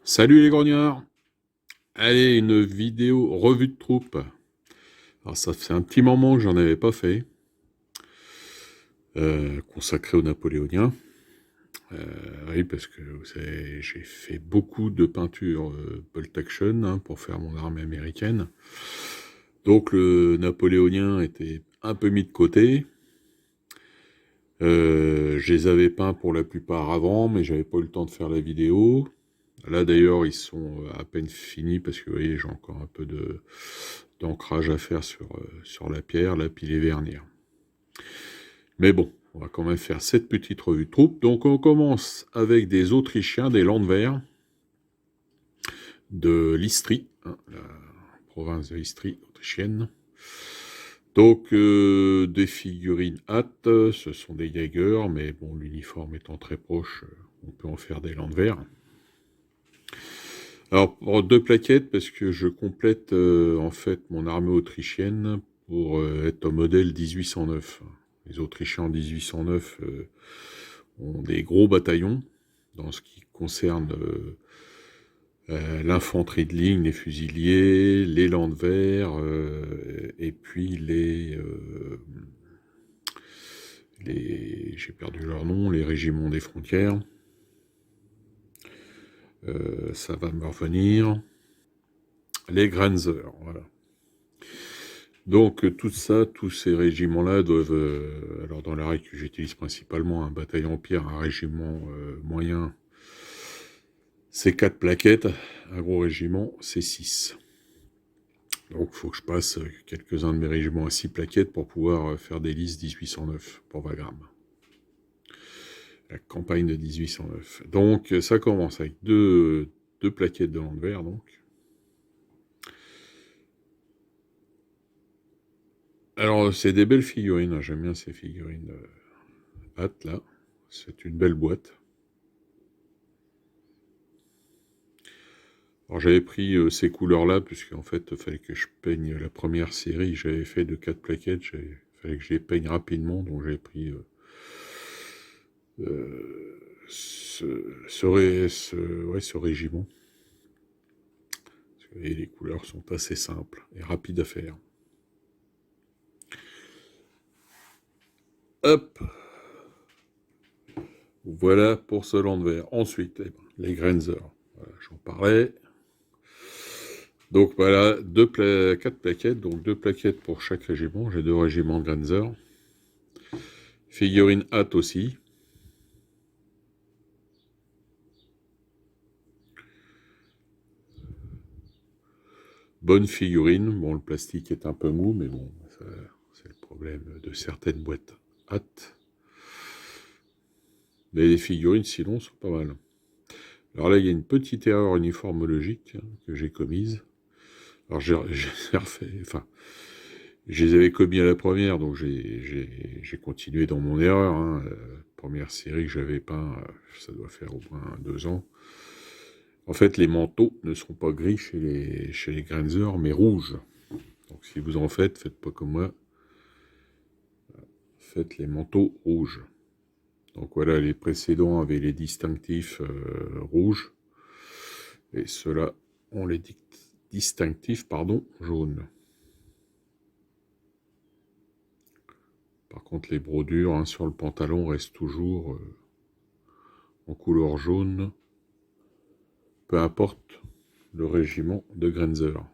Salut les grognards. Allez, une vidéo revue de troupe. Alors ça fait un petit moment que j'en avais pas fait, consacré aux Napoléoniens. Oui, parce que vous savez, j'ai fait beaucoup de peintures bolt action pour faire mon armée américaine. Donc le napoléonien était un peu mis de côté. Je les avais peints pour la plupart avant, mais j'avais pas eu le temps de faire la vidéo. Là d'ailleurs, ils sont à peine finis parce que vous voyez, j'ai encore un peu d'ancrage à faire sur la pierre, là, puis les vernis. Mais bon, on va quand même faire cette petite revue de troupe. Donc on commence avec des Autrichiens, des Landwehr, de l'Istrie, hein, la province de l'Istrie autrichienne. Donc des figurines hâte, ce sont des Jaeger, mais bon, l'uniforme étant très proche, on peut en faire des Landwehr. Alors, pour deux plaquettes, parce que je complète en fait mon armée autrichienne pour être au modèle 1809. Les Autrichiens en 1809 ont des gros bataillons dans ce qui concerne l'infanterie de ligne, les fusiliers, les Landwehr, et puis j'ai perdu leur nom, les régiments des frontières. Ça va me revenir. Les Grenzer, voilà. Donc tout ça, tous ces régiments-là doivent, alors dans la règle que j'utilise principalement, un bataillon pierre, un régiment moyen, c'est 4 plaquettes, un gros régiment, c'est 6. Donc il faut que je passe quelques-uns de mes régiments à 6 plaquettes pour pouvoir faire des listes 1809 pour Wagram. La campagne de 1809. Donc ça commence avec deux plaquettes de Landwehr, donc. Alors, c'est des belles figurines, hein. J'aime bien ces figurines hâte, là. C'est une belle boîte. Alors, j'avais pris ces couleurs-là, puisqu'en fait, il fallait que je peigne la première série. J'avais fait de 4 plaquettes, il fallait que je les peigne rapidement, donc j'avais pris ce régiment. Et les couleurs sont assez simples et rapides à faire. Hop! Voilà pour ce Landwehr. Ensuite, les Grenzer. Voilà, j'en parlais. Donc voilà, 4 plaquettes, donc 2 plaquettes pour chaque régiment. J'ai 2 régiments de Grenzer. Figurine hâte aussi. Bonne figurine. Bon, le plastique est un peu mou, mais bon, c'est le problème de certaines boîtes hâte. Mais les figurines, sinon, sont pas mal. Alors là, il y a une petite erreur uniformologique que j'ai commise. Alors j'ai refait, enfin, je les avais commis à la première, donc j'ai continué dans mon erreur. Hein. Première série que j'avais peint, ça doit faire au moins 2 ans. En fait, les manteaux ne sont pas gris chez les Grenzer, mais rouges. Donc si vous en faites pas comme moi. Faites les manteaux rouges. Donc voilà, les précédents avaient les distinctifs rouges. Et ceux-là ont les distinctifs, jaunes. Par contre, les brodures sur le pantalon restent toujours en couleur jaune, peu importe le régiment de Grenzer.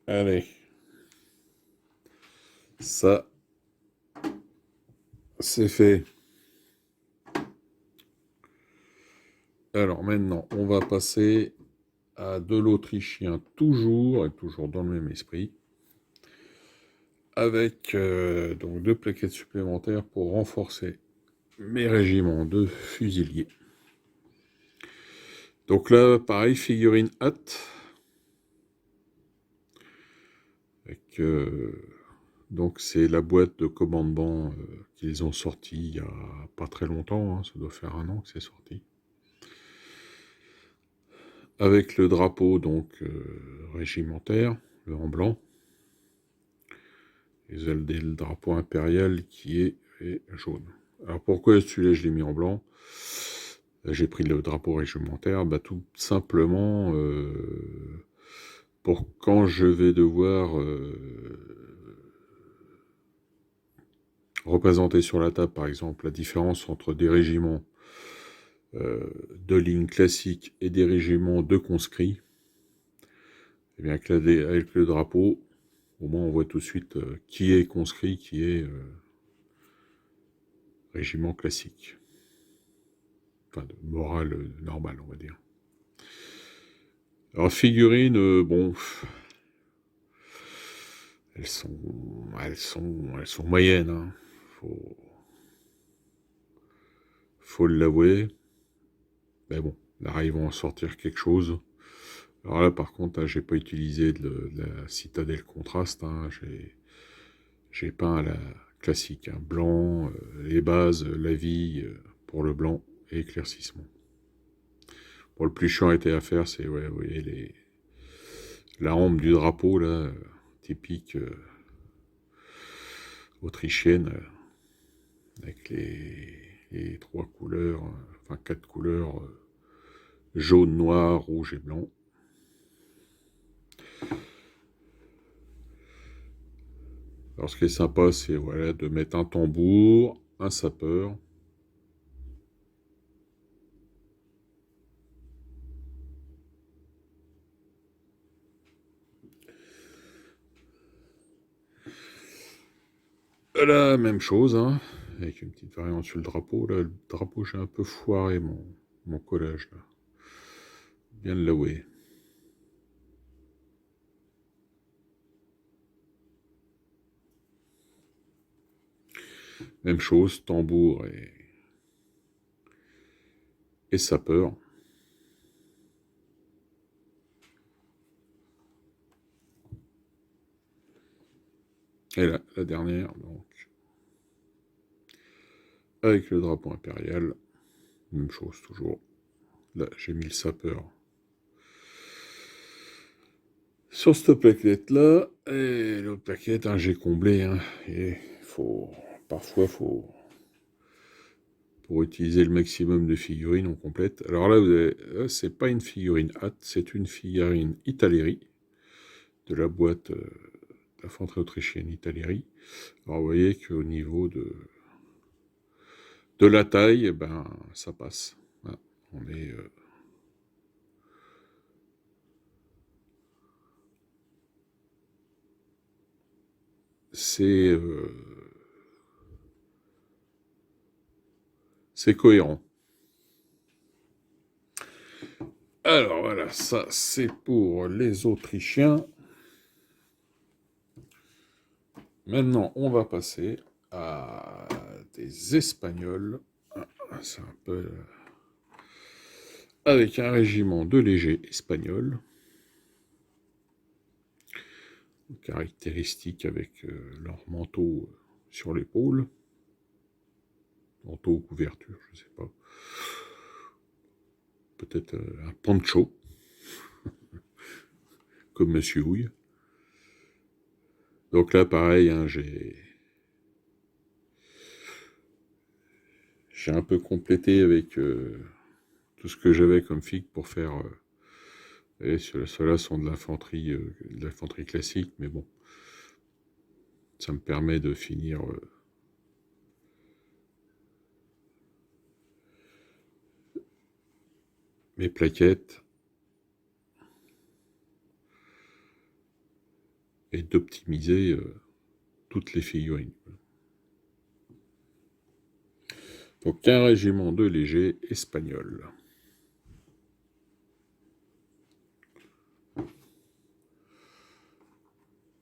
Allez, ça, c'est fait. Alors maintenant, on va passer à de l'autrichien toujours, et toujours dans le même esprit, avec donc 2 plaquettes supplémentaires pour renforcer mes régiments de fusiliers. Donc là, pareil, figurine hâte. Avec, donc c'est la boîte de commandement qu'ils ont sorti il y a pas très longtemps, hein, ça doit faire 1 an que c'est sorti. Avec le drapeau donc régimentaire, le en blanc, et le drapeau impérial qui est jaune. Alors pourquoi celui-là je l'ai mis en blanc? J'ai pris le drapeau régimentaire, bah tout simplement pour quand je vais devoir représenter sur la table, par exemple, la différence entre des régiments de ligne classique et des régiments de conscrits, et bien avec le drapeau, au moins on voit tout de suite qui est conscrit, qui est régiment classique. Enfin, de morale normale, on va dire. Alors, figurines, bon, elles sont moyennes, hein. Faut l'avouer. Mais bon, là, ils vont en sortir quelque chose. Alors là, par contre, hein, j'ai pas utilisé de la citadelle contraste, hein, j'ai peint à la classique, hein, blanc, les bases, la vie pour le blanc et éclaircissement. Bon, le plus chiant était à faire, c'est, ouais, vous voyez, la hampe du drapeau, là, typique autrichienne, avec les 3 couleurs, enfin 4 couleurs, jaune, noir, rouge et blanc. Alors ce qui est sympa, c'est voilà, de mettre un tambour, un sapeur. Là, même chose, hein, avec une petite variante sur le drapeau. Là, le drapeau, j'ai un peu foiré mon collage, là. Bien de l'avouer. Même chose, tambour et sapeur. Et là, la dernière, donc, avec le drapeau impérial, même chose toujours. Là, j'ai mis le sapeur sur cette plaquette-là, et l'autre plaquette, hein, j'ai comblé, hein, et parfois, pour utiliser le maximum de figurines, on complète. Alors là, c'est pas une figurine hâte, c'est une figurine Italeri, de la boîte d'infanterie autrichienne Italeri. Alors vous voyez qu'au niveau de la taille, eh ben, ça passe. Voilà. On est... c'est cohérent. Alors voilà, ça c'est pour les Autrichiens. Maintenant, on va passer à des Espagnols. C'est un peu... avec un régiment de légers espagnols. Caractéristiques avec leur manteau sur l'épaule. Manteau ou couverture, je ne sais pas. Peut-être un poncho, comme Monsieur Houille. Donc là, pareil, hein, j'ai un peu complété avec tout ce que j'avais comme figue pour faire... et ceux-là sont de l'infanterie classique, mais bon, ça me permet de finir mes plaquettes et d'optimiser toutes les figurines. Donc un régiment de légers espagnol.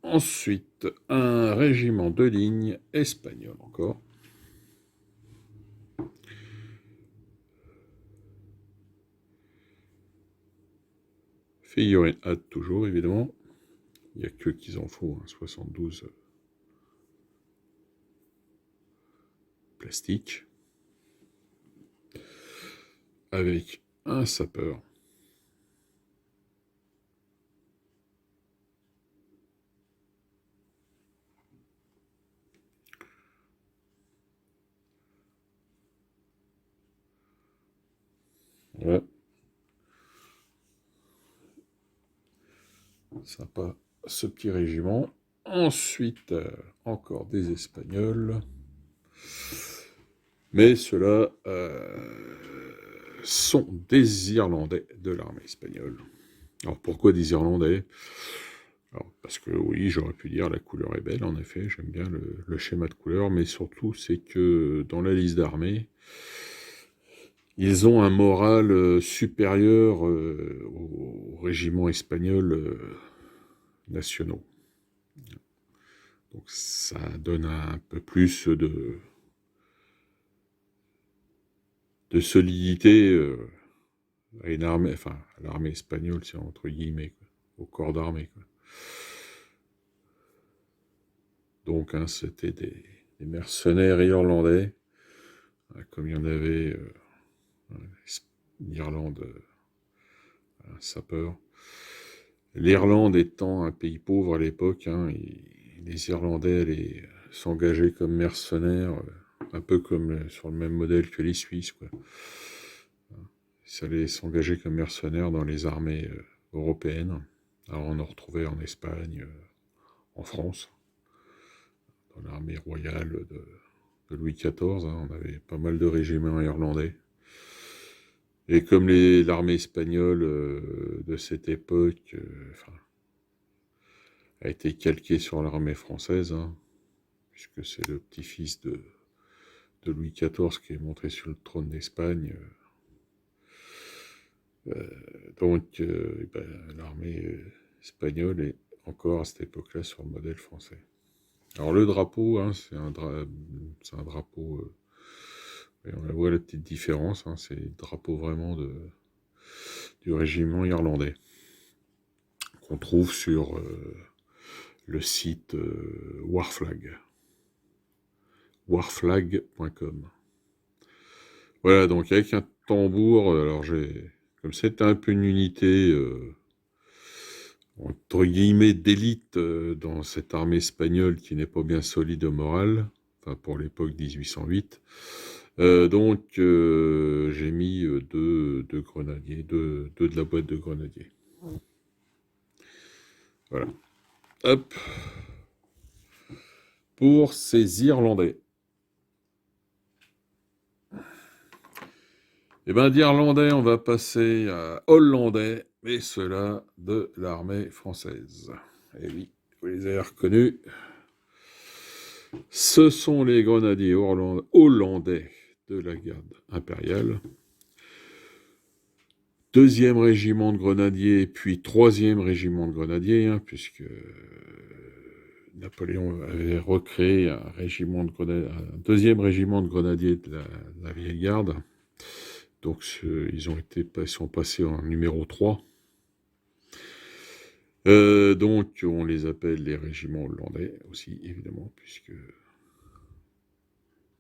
Ensuite, un régiment de ligne espagnol encore. Figurine hâte toujours, évidemment. Il n'y a que qu'ils en font, hein, 72 plastique, avec un sapeur. Ouais. Sympa ce petit régiment. Ensuite, encore des Espagnols. Mais ceux-là sont des Irlandais de l'armée espagnole. Alors pourquoi des Irlandais? Alors, parce que oui, j'aurais pu dire la couleur est belle, en effet, j'aime bien le schéma de couleur, mais surtout c'est que dans la liste d'armée, ils ont un moral supérieur aux régiments espagnols nationaux. Donc ça donne un peu plus de solidité à une armée, enfin à l'armée espagnole, c'est entre guillemets, quoi, au corps d'armée, quoi. Donc hein, c'était des mercenaires irlandais, comme il y en avait en Irlande, un sapeur. L'Irlande étant un pays pauvre à l'époque, hein, les Irlandais allaient s'engager comme mercenaires, un peu comme sur le même modèle que les Suisses, quoi. Ils allaient s'engager comme mercenaires dans les armées européennes. Alors on en retrouvait en Espagne, en France, dans l'armée royale de Louis XIV, hein, on avait pas mal de régiments irlandais. Et comme l'armée espagnole de cette époque a été calquée sur l'armée française, hein, puisque c'est le petit-fils de Louis XIV qui est monté sur le trône d'Espagne. Donc l'armée espagnole est encore à cette époque-là sur le modèle français. Alors le drapeau, hein, c'est un drapeau, et on voit la petite différence, hein, c'est le drapeau vraiment du régiment irlandais, qu'on trouve sur le site Warflag, warflag.com. Voilà, donc avec un tambour, alors comme c'était un peu une unité entre guillemets d'élite dans cette armée espagnole qui n'est pas bien solide au moral, enfin pour l'époque 1808, donc j'ai mis deux grenadiers, deux de la boîte de grenadiers. Voilà. Hop. Pour ces Irlandais. Et bien d'Irlandais, on va passer à Hollandais, et ceux-là de l'armée française. Et oui, vous les avez reconnus. Ce sont les grenadiers hollandais de la garde impériale. 2e régiment de grenadiers, puis 3e régiment de grenadiers, hein, puisque Napoléon avait recréé un 2e régiment de grenadiers de la vieille garde. Donc ils sont passés en numéro 3. Donc on les appelle les régiments hollandais aussi, évidemment, puisque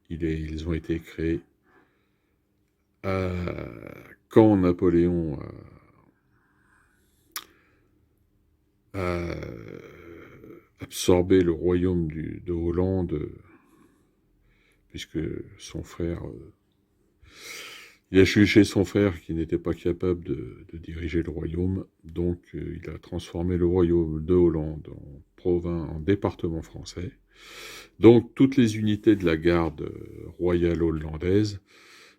ils ont été créés quand Napoléon a absorbé le royaume de Hollande, puisque son frère... il a jugé son frère qui n'était pas capable de diriger le royaume, donc il a transformé le royaume de Hollande en département français. Donc toutes les unités de la garde royale hollandaise,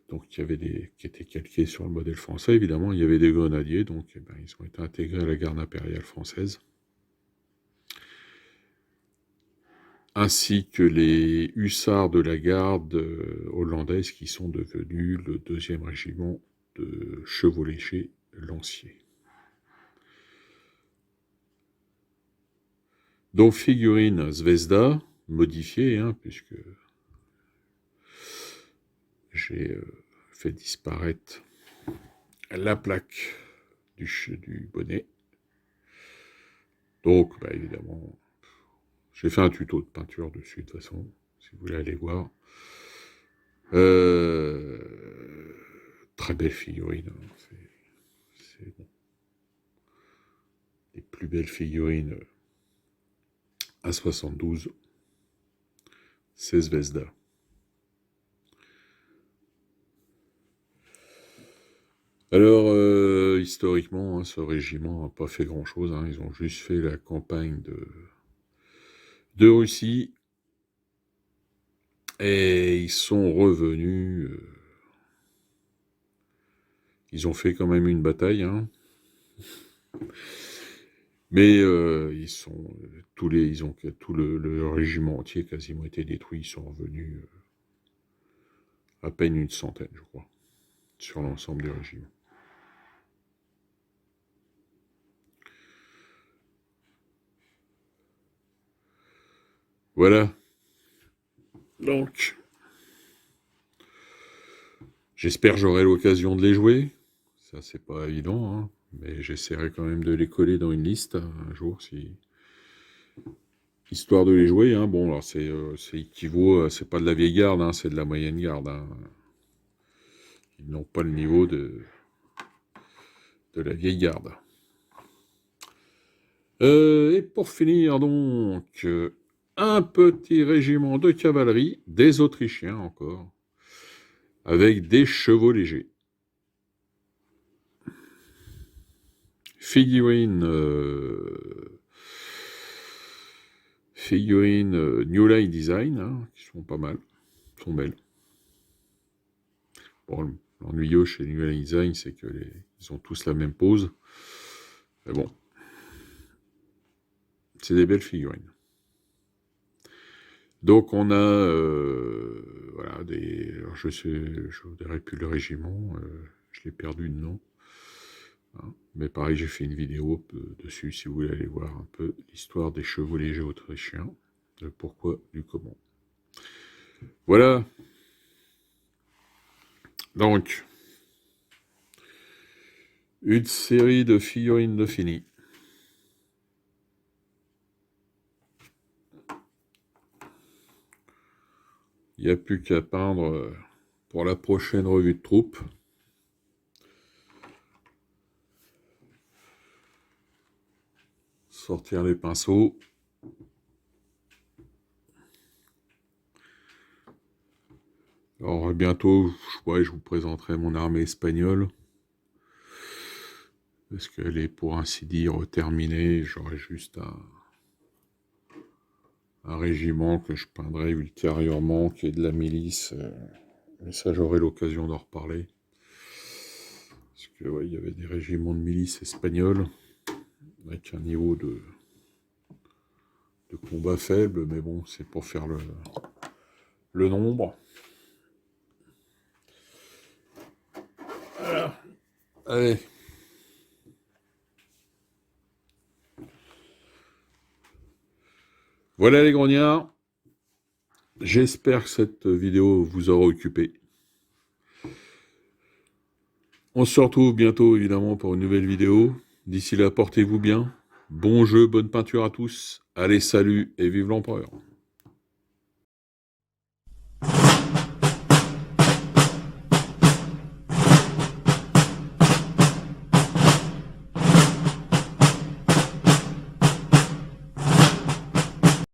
donc qui étaient calquées sur le modèle français, évidemment, il y avait des grenadiers, donc ils ont été intégrés à la garde impériale française, ainsi que les hussards de la garde hollandaise qui sont devenus le 2e régiment de chevaux léchés lanciers. Donc figurine Zvezda, modifiée, hein, puisque j'ai fait disparaître la plaque du bonnet. Donc, bah, évidemment, j'ai fait un tuto de peinture dessus, de toute façon, si vous voulez aller voir. Très belle figurine, hein. C'est bon. Les plus belles figurines à 72, 16 Vesda. Alors, historiquement, hein, ce régiment n'a pas fait grand-chose, hein. Ils ont juste fait la campagne de Russie, et ils sont revenus. Ils ont fait quand même une bataille, hein. Mais ils ont tout le régiment entier quasiment été détruit. Ils sont revenus à peine une centaine, je crois, sur l'ensemble du régiment. Voilà. Donc, j'espère que j'aurai l'occasion de les jouer. Ça, c'est pas évident, hein, mais j'essaierai quand même de les coller dans une liste un jour, histoire de les jouer. Hein. Bon, alors c'est équivaut, c'est pas de la vieille garde, hein, c'est de la moyenne garde. Hein. Ils n'ont pas le niveau de la vieille garde. Et pour finir, donc, un petit régiment de cavalerie, des Autrichiens encore, avec des chevaux légers. Figurine New Line Design, hein, qui sont pas mal, sont belles. Bon, l'ennuyeux chez New Line Design, c'est que ils ont tous la même pose. Mais bon, c'est des belles figurines. Donc on a, voilà, alors je ne dirais plus le régiment, je l'ai perdu de nom. Hein. Mais pareil, j'ai fait une vidéo dessus, si vous voulez aller voir un peu l'histoire des chevaux légers autrichiens, le pourquoi du comment. Voilà. Donc, une série de figurines de fini. Il n'y a plus qu'à peindre pour la prochaine revue de troupes. Sortir les pinceaux. Alors bientôt, je vous présenterai mon armée espagnole. Parce qu'elle est, pour ainsi dire, terminée. J'aurai juste un régiment que je peindrai ultérieurement, qui est de la milice. Mais ça, j'aurai l'occasion d'en reparler. Parce que, ouais, il y avait des régiments de milice espagnols, avec un niveau de combat faible, mais bon, c'est pour faire le nombre. Voilà. Allez. Voilà les grognards. J'espère que cette vidéo vous aura occupé. On se retrouve bientôt, évidemment, pour une nouvelle vidéo. D'ici là, portez-vous bien. Bon jeu, bonne peinture à tous. Allez, salut et vive l'empereur.